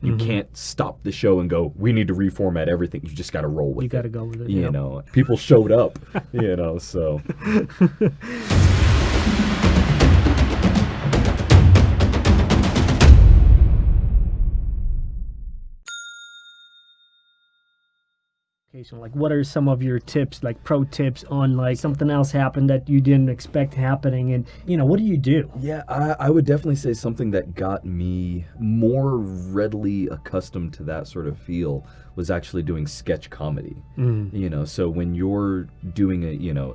You can't stop the show and go, we need to reformat everything. You just got to roll with it. You got to go with it. You know, people showed up, so. Like, what are some of your tips, like pro tips on like something else happened that you didn't expect happening, and what do you do? Yeah, I would definitely say something that got me more readily accustomed to that sort of feel was actually doing sketch comedy. So when you're doing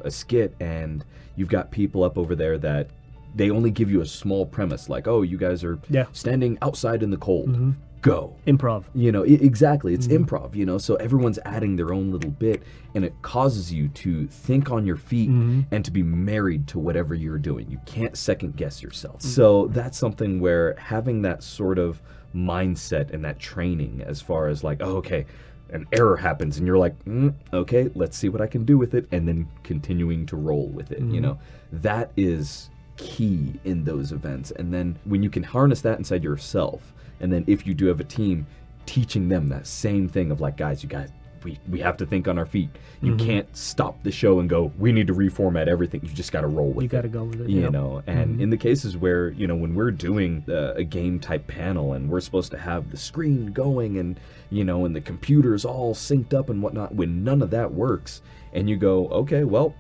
a skit and you've got people up over there that they only give you a small premise, like, oh, you guys are standing outside in the cold. Go. Improv. Exactly. It's improv, so everyone's adding their own little bit, and it causes you to think on your feet and to be married to whatever you're doing. You can't second guess yourself. So that's something where having that sort of mindset and that training as far as like, oh, okay, an error happens and you're like, okay, let's see what I can do with it, and then continuing to roll with it, that is key in those events. And then when you can harness that inside yourself, and then if you do have a team, teaching them that same thing of like, guys, we have to think on our feet. You can't stop the show and go, we need to reformat everything. You just got to roll with it. You got to go with it. And in the cases where, when we're doing a game type panel and we're supposed to have the screen going and, and the computer's all synced up and whatnot, when none of that works and you go, okay, well,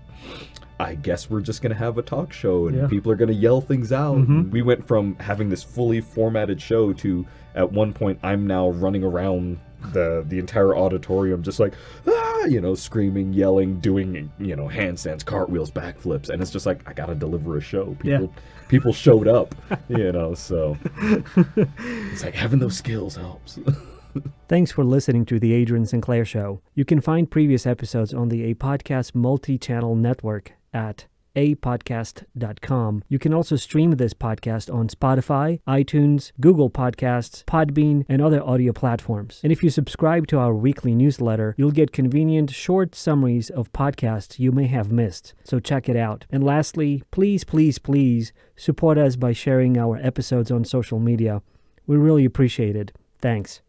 I guess we're just going to have a talk show and people are going to yell things out. We went from having this fully formatted show to, at one point, I'm now running around the entire auditorium just like, screaming, yelling, doing, handstands, cartwheels, backflips. And it's just like, I got to deliver a show. People showed up, so it's like having those skills helps. Thanks for listening to The Adrian Sinclair Show. You can find previous episodes on the Apodcast multi-channel network at apodcast.com. You can also stream this podcast on Spotify, iTunes, Google Podcasts, Podbean, and other audio platforms. And if you subscribe to our weekly newsletter, you'll get convenient short summaries of podcasts you may have missed. So check it out. And lastly, please, please, please support us by sharing our episodes on social media. We really appreciate it. Thanks.